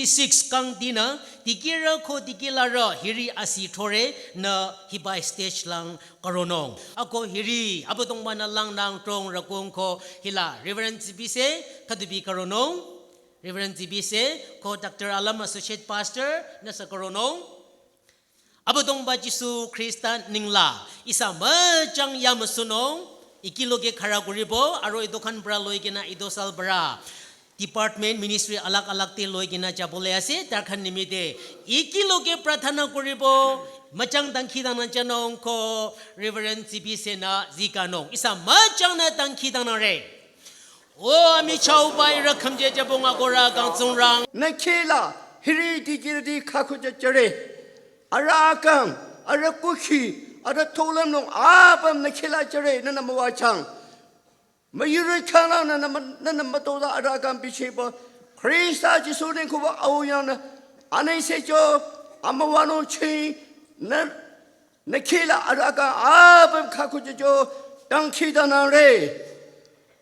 2026 kang dina tikira ko tikilara hiri asi thore na hibai stage lang karonong ako hiri abotong manalang nang tong rakong ko hila Reverend Zibise kadubi karonong Reverend Zibise ko Dr. Alam Associate Pastor na sa karonong abotong ba Jisu Kristan ningla isa majang yamasunong ikiloge karaguribo aro idokan bra loigena idosal bra Department Ministry alak-alak te loi gina jabole ase tarkhan nimite ikiloge prathana koribo machang dangki dang janong ko Reverend CB Sena zikanong isa machang na dangki dang re o ami chau bai ra khamje jabong agora gangchung rang nakela hiri digirdi khakuja jare arakam arakuki ara tholam nong abam nakela jare nanamawachang Mayuri chana na matoda aragan bichebo Krista jisunin kuba auyana anay sejo amawano chi na nakila aragan abam kakujo dangkida na re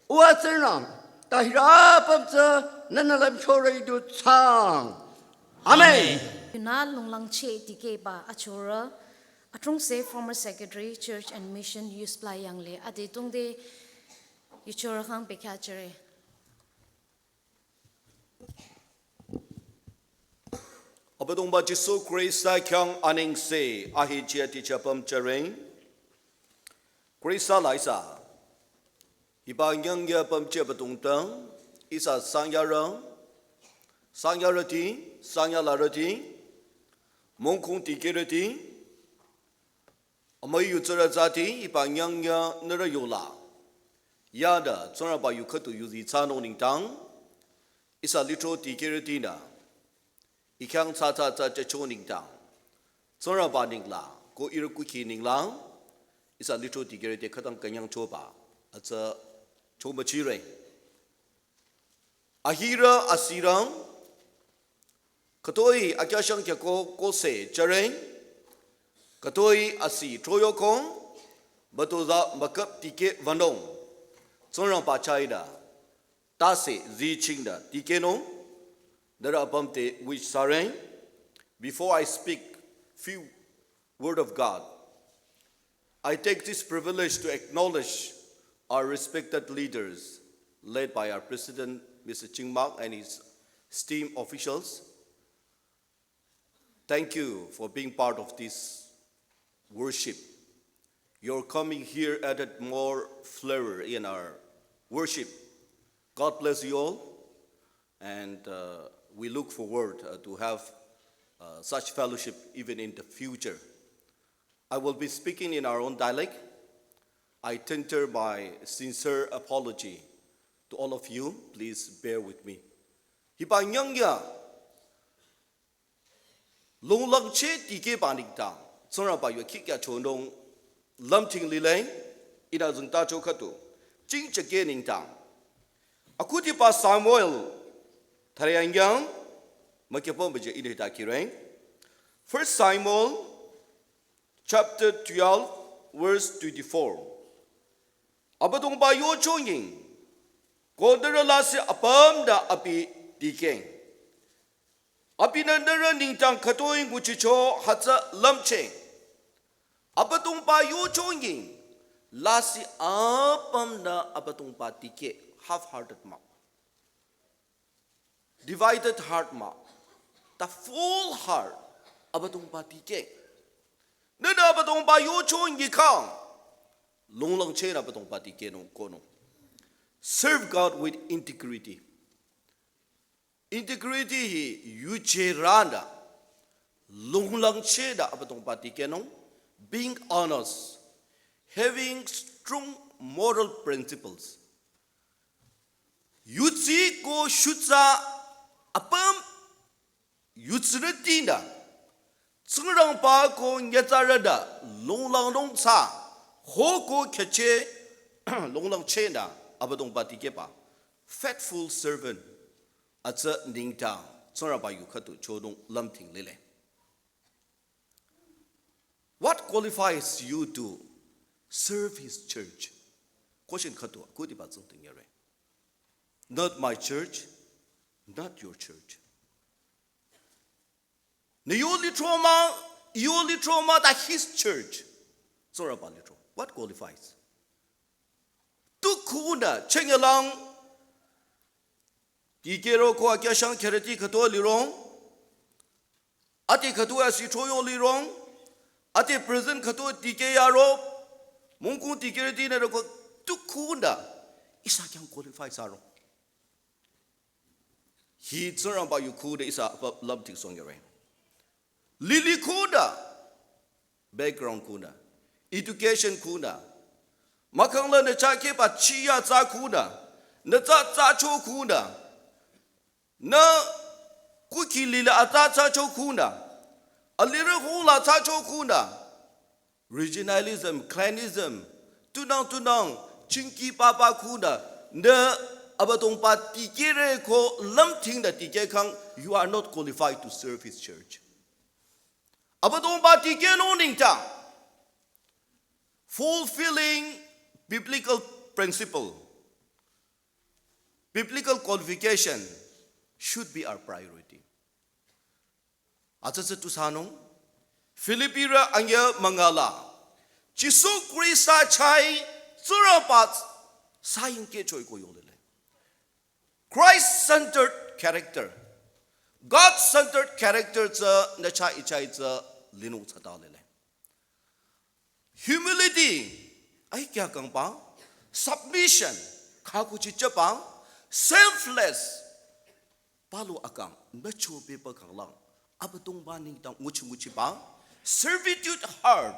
uatsernam tahirabam sa nanalam chore du chang Amen. Na lunglang che tike ba achora atrong se former secretary church and mission use playang le ade tungde Yuchora kang bekachere. Abadong ba Jesu Krista kyang aning se ahi chia ti chapam chareng. Krista laisa. Iba nyang ya pam chia batung tang. Isa sangya rang. Sangya rati. Sangya la rati. Mongkong ti ke rati. Amay yutsara zati. Iba nyang ya nara yola. Yada, zona ba yukatu yuzi tsano ning tang, isa litro tikiritina, ikang tata chacho ning tang, zona ba ning la, ko irakuki ning lang, isa litro tikirite katang kanyang choba, atsa choba chire. Ahira asirang, katoi akyashang kyako kose chareng, katoi asi troyokong, batoza makap tike vanong, Zonrang pa China, Tase Zi Chingda, Tikeno, Dara Bamte which Sareng. Before I speak few word of God, I take this privilege to acknowledge our respected leaders, led by our President, Mr. Ching Mak, and his esteemed officials. Thank you for being part of this worship. Your coming here added more flavor in our worship. God bless you all, and we look forward to have such fellowship even in the future. I will be speaking in our own dialect. I tender my sincere apology to all of you. Please bear with me. Hipanyangya longlang che tike banik ta sonra ba yu kikya chondong lamting lileng ina zungta chokatu jing chege ning tang akuti pa Samuel tharyang makepom beje ine ta kireng. First Samuel chapter 12 verse 24 abadong ba yo chonging kodera la se apam da api dikeng api nandara ning tang khatoing guchicho hatsa lamche abatung pa yo chonging lasi apam da abatung pa tike half-hearted ma divided heart ma the full heart abatung pa tike nada abatung pa yo chon gi khang long long che na abatung pa tike no kono serve God with integrity hi yu che randa long long che da abatung pa tike no being honest having strong moral principles yutsi ko shutsa apam yutsrati da tsungrang pa ko nyatsara da longlang long sa ho ko kheche longlang che da abadong pa tike pa faithful servant atsa ningta tsungrang pa yu khatu chodong lamthing lele. What qualifies you to serve his church? Question khatu kudi ba tsung ting yare. Not my church, not your church. You only trauma that his church. Sorry about it. What qualifies? Tukuna chengalang Tikero ko akyashang kereti kato lirong ati kato asi choyo lirong ati present kato tike yaro mungkung tikereti na ko tukuna isa kyang qualifies aro. He tsurang ba yu kuda isa love tik song yare. Lili kuda background kuda education kuda makangla na chake pa chiya za kuda na za cho kuda na kuki lila ata za cho kuda alira hula za cho kuda regionalism clanism tunang chinki papa kuda na abatong pa tikere ko lamthing da tike kang you are not qualified to serve his church. Abatong pa tike no ningta fulfilling biblical principle, biblical qualification should be our priority. Atsa tu sanong Filipira anya mangala Jisu Krista chai zurapat sayang ke choy ko yole. Christ-centered character, God-centered character cha nacha ichai cha linu chata lele. Humility ay kya kang pa? Submission kaku chicha pa? Selfless palo akang nacho pepa kang lang abatong baning tang nguchi pa? Servitude heart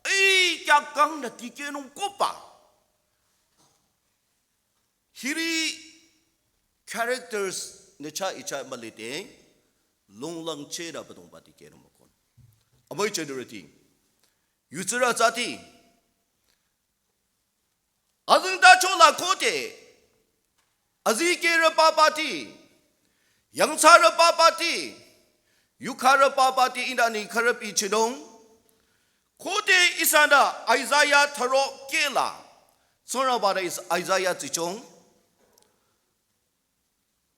ay kya kang natike nung kopa. Hiri characters necha icha malite longlang chera patong pati kero mokon amoy generati yuzura zati azung da chola kote azikera papati yangsara papati yukara papati indani karapi chidong kote isanda Isaiah tharo kela sora bara is Isaiah chichong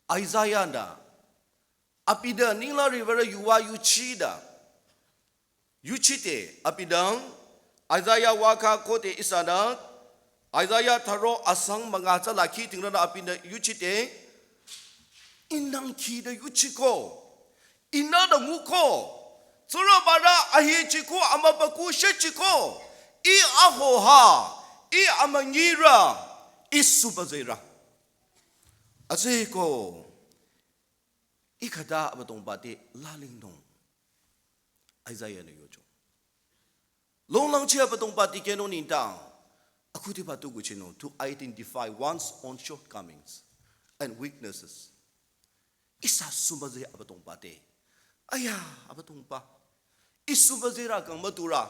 Isaiah da apida ningla river yuwa yuchida yuchite apidang Isaiah waka kote isada Isaiah tharo asang mga chala ki tingna apida yuchite inang ki da yuchiko inada muko tsura bara ahichiko amabaku shechiko I ahoha I amangira isubazera Azeko ikada abatong bate laling dong Isaiah na yojo long lang chia abatong bate keno nintang aku di batu guchino to identify one's own shortcomings and weaknesses isa sumbaze abatong bate aya abatong pa isubazera kang matura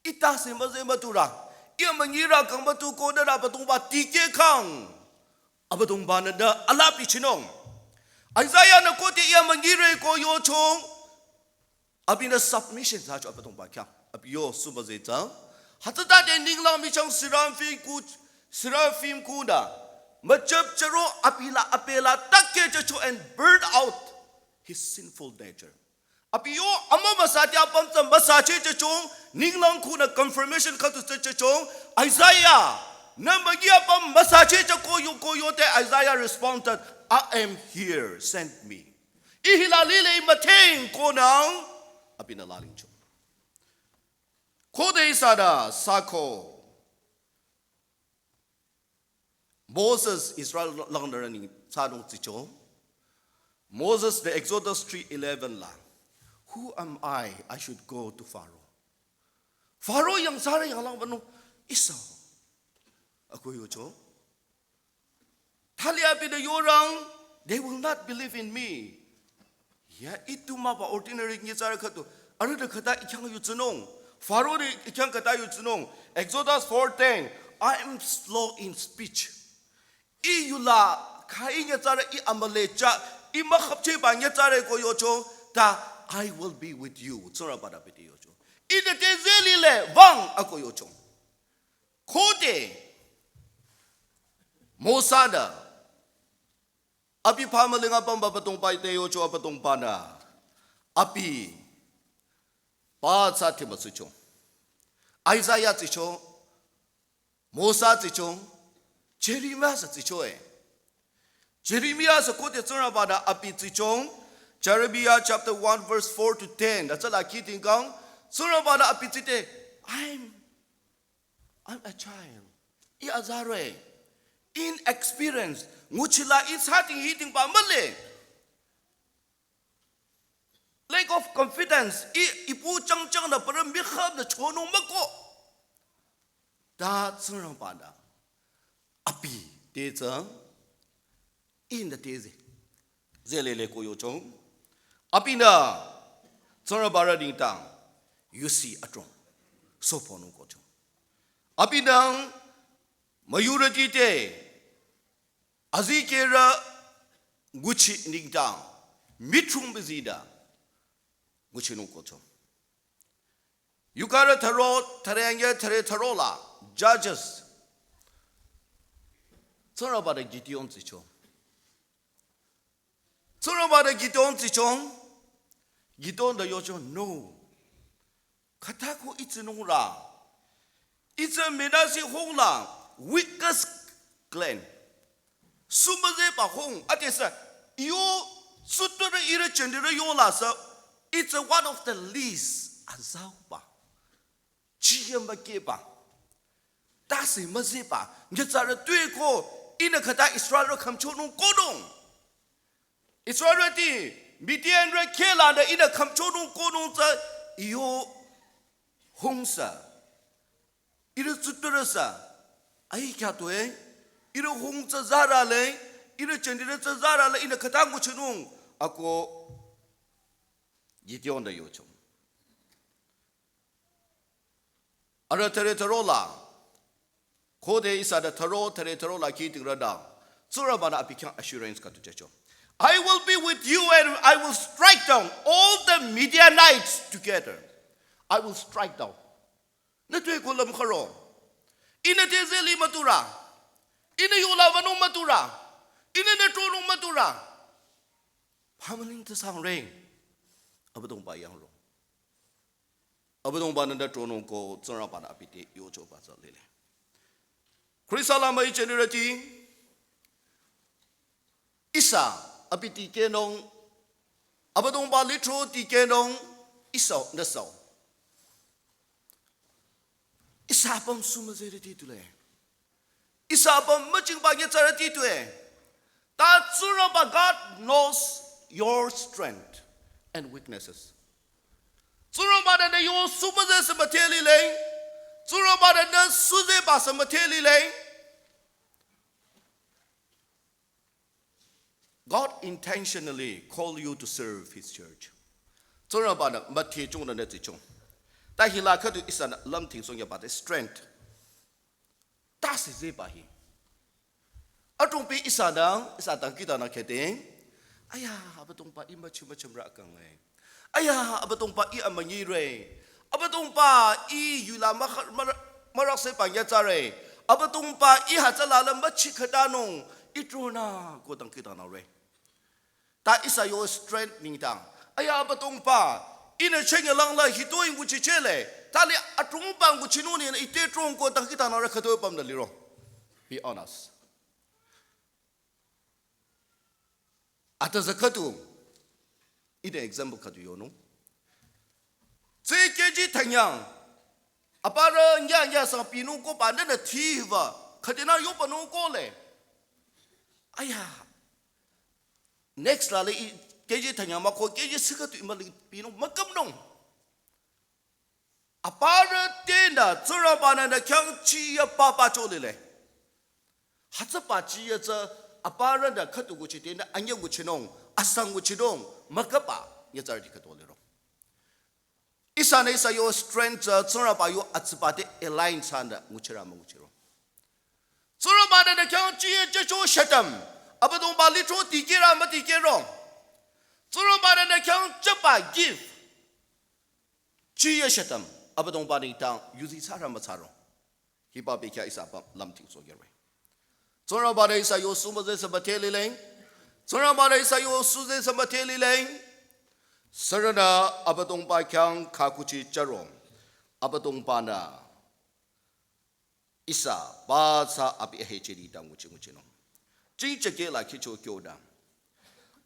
ita se maze matura ia mengira kang batu ko da abatong bate ke kang abatong banada alapi chinong Isaiah na kote iya mangire ko yo chong abina submission sa abatong bakya abiyo subazeta hatata de ninglang mi chang sirafim kuda majab charo apela takke cho and burn out his sinful nature abiyo amma masatya pamsa masache chong ninglang kuna confirmation khatu chong Isaiah Nambagia pam masache koyo te Isaiah responded, I am here, send me. Ihilalile mateng konang apina laling chum. Kode isada sako Moses Israel lang narani sadong ticho. Moses the Exodus 3:11 lang. Who am I should go to Pharaoh? Pharaoh yang sara yang lang banu isa. Ako yocho. Thalia pida yorang, they will not believe in me. Ya itu mapa ordinary ngi sara khatu. Anu de khata ikyang yu chunong. Pharaoh de ikyang kata yu chunong. Exodus 4:10. I am slow in speech. Iyula kai nya sara I amalecha I makhapche ba nya sara ko yocho ta I will be with you. Sura pada piti yocho. Ida te zelile bang ako yocho. Kode Mosada api pamalinga pamba patong pai te yocho apatong pana. Api pa sa timasucho. Isaiah ticho. Mosa ticho. Jeremiah sa ticho Jeremiah sa kode sura pada api ticho. Jeremiah chapter 1 verse 4 to 10. That's all I keep thinking. Surah pada api tite. I'm a child. I azare. Inexperienced. Nguchila is hitting pa mali. Lack of confidence. Ipu chang na parang mikhab na chonong mako. Da surah pada api tete. In the teze. Zelele ko yochong. Apina, Sora Barading Tang, you see a drum. So for no coach. Apinang, Mayura Tite, Azikera, Gucci Ning Tang, Mitrum Bezida, Gucci no coach. Yukara Tarot, Taranga, Tarola, Judges. Sora Bada Gideon Zicho. Sora Bada Gideon Zichong. Gidon da yocho no. Katako itzinura. It's a menasi hongla. Weakest clan. Sumaze pa hong. Atesa. You sutura ira chendira yola sa. It's one of the least. Azaupa. Chiyamba keba. Dasi mazipa. Nyatsara tueko. Ina kata Israel kamchonong kodong. Israel ti. Midian re kela da ina kamchonong konong sa iyo hongsa ira sutura sa ai kya to ira hongsa zara le ira chendira sa zara le ina katangu chunung ako Gideon da yochom ara tere tarola kode isa da taro tere tarola ki tingra da sura bana apikang assurance ka to checho I will be with you and I will strike down all the Midianites together. I will strike down. Natwe ko lam kharo. Ina tezeli matura. Ina yola vanu matura. Ina netonu matura. Pamaling ta sang reng. Abadong ba yang ro. Abadong ba nanda tono ko tsara pa na apiti yocho pa sa lele. Krisala mai generati Isa apiti kenong abadong ba litro ti kenong isaw na saw isa pang sumazere ti tule isa pang maching bagya tsara ti tue that sura ba God knows your strength and weaknesses sura ba da yo sumazere sa mateli le sura ba da suze ba sa mateli le God intentionally called you to serve His church. Sora bana mati chung na neti chung. Ta hila katu isa lam ting song ya ba strength. Ta si ze ba hi. Atung pi isa dang kita na kete. Aya abatong pa ima chuma chumra kang ai. Aya abatong pa I amanyi re. Abatong pa I yula marak se pa ya tsare. Abatong pa I hatala lam machi khadanong itrona ko tang kita na re. Ta isa yo strength ning tang aya batong pa ina chenga lang la hitoing bu chichele tali atung bang bu chinuni na ite trong ko tang kita na ra khato pam na liro be honest ata zakatu ida example khatu yo no ji thanyang apara nya sang pinu ko pa na thi wa khatina yo panu ko le aya next la le keji thanyang ma ko keji sika tu ma pinu makam nong apara tena zura ba na kyang chi ya pa pa cho le hatsa pa chi ya za apara da khatu gu chi tena anya gu chi nong asang gu chi nong makapa ya zar di khato le ro isa ne sa yo strength zura ba yo atspa de align sanda gu chi ra ma gu chi ro zura ba na kyang chi ya je cho shatam abadong ba li cho ti ke ra ma ti ke ro zura ba na kyang cha ba give chi ya shatam abadong ba ni tang yuzi sa ra ma sa ro hi ba be kya isa ba lam ting so ge re zora ba dai sa yo su ma ze sa ba te le leng zora ba dai sa yo su ze sa ba te le leng sarana abadong ba kyang kha ku chi charom abadong ba na isa ba sa abi he chi ri tang chi no chi che ke la ki cho kyo da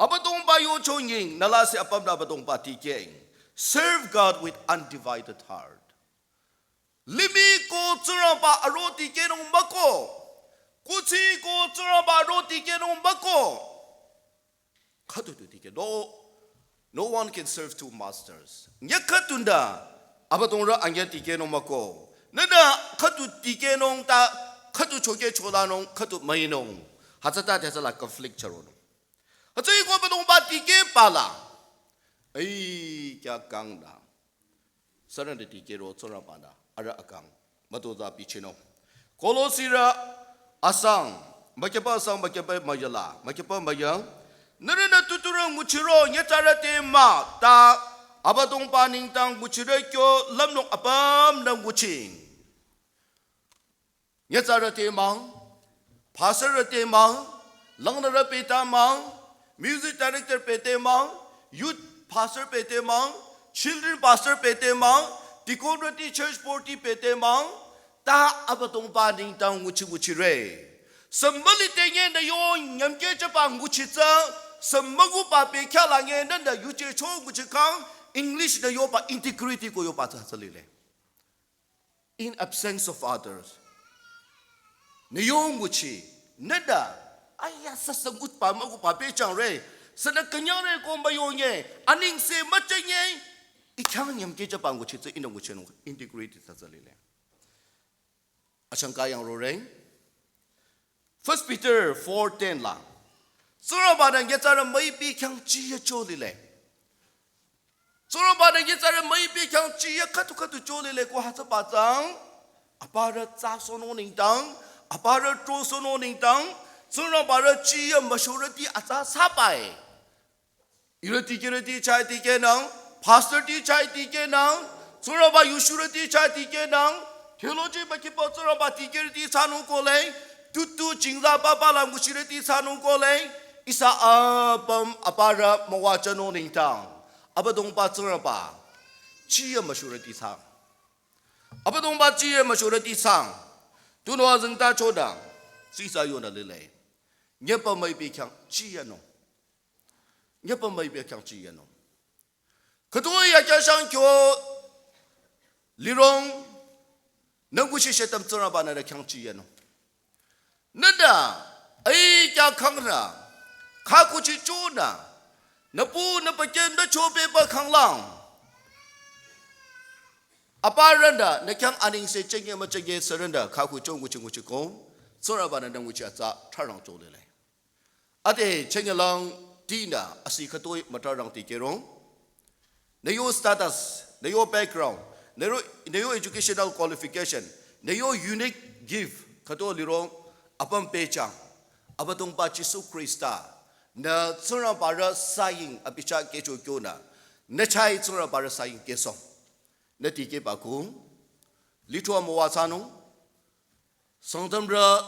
abadong ba yo cho ning na la se apam da abadong ba ti ke serve God with undivided heart limi ko zora ba aroti ke nong ba ko kuchi ko zura ba roti ke nong bako khatu tu ti ke no one can serve two masters nyakatunda abadong ra angya ti ke nong bako nada khatu ti ke nong ta khatu choke chola nong khatu mai nong hazata ta la conflict charo no hachi ko badong ba ti ke pala ai kya kang da saran ti ke ro zura ba da ara akang matu da pi chino kolosira asang makepa asang makepa mayala makepa mayang narana tuturang muchiro nyatara te ma ta abadong paning tang muchiro kyo lamnong apam nang muching nyatara te mang pasara te mang langnara pe ta mang music director pe te mang youth pastor pe te mang children pastor pe te mang decorative church party pe te mang ta abadong pa ding tang wuchi re sambali tenye na yo nyamke cha pa nguchi tsa sammagu pa pe kya la nge na yu che cho nguchi kang english na yo pa integrity ko yo pa cha le in absence of others na yo nguchi nada aya sasangut pa magu pa pe chang re sana kanya re ko ba yo nye aning se ma che nye ikyang nyamke cha pa nguchi tsa ina nguchi no integrity cha le Achangka yang roreng 1 Peter 4:10 la sura ba dang yatara mai bi kyang chi ya cho le sura ba dang yatara mai bi kyang chi ya khatu cho le ko ha sa pa chang apara cha so no ning tang apara tro so no ning tang sura ba ra chi ya ma shu ra ti acha sa pai irati kirati chai ti ke nang pastor ti chai ti ke nang sura ba yushurati chai ti ke nang theology ba ki po zura ba ti ke ti sa no ko le tutu jingza ba ba la mushire ti sa no ko le isa abam apara mawa chano ning tang abadong ba zura ba chi ya ma shure ti sa abadong ba chi ya ma shure ti sa tu no zeng ta cho da si sa yo na le le nye pa mai bi kyang chi ya no nye pa mai bi kyang chi ya no ka tu ya kya shang kyo li rong nang ku shi she tam zura ba na da kyang chi ya no nada ai kya khang ra kha ku chi chu na na pu na pa chen da cho pe pa khang lang aparanda na kyang aning se cheng ye ma cheng ye surrender kha ku chong ku ching ku chi ko zura ba na dang ku chi za tha rang cho le le ate cheng ye lang ti na asi kha toi ma tha rang ti ke rong na yo status na yo background na yo educational qualification na yo unique gift kha to li rong apam pechang abatong pa Jesu Krista na tsura para saying apicha ke chokyo na chai tsura para saying ke so na ti ke pa ku litwa mo wa chanu songdam ra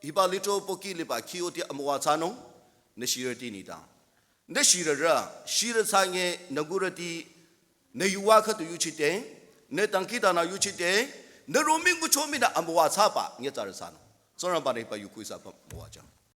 hiba litwa poki le pa khiyo ti amwa chanu na shirati ni da na shirara shira sange nagurati na yuwa kha tu yuchite na tangkita na yuchite na roming ku chomi na amwa cha pa nya char sanu 虽然把你把有规则不我讲。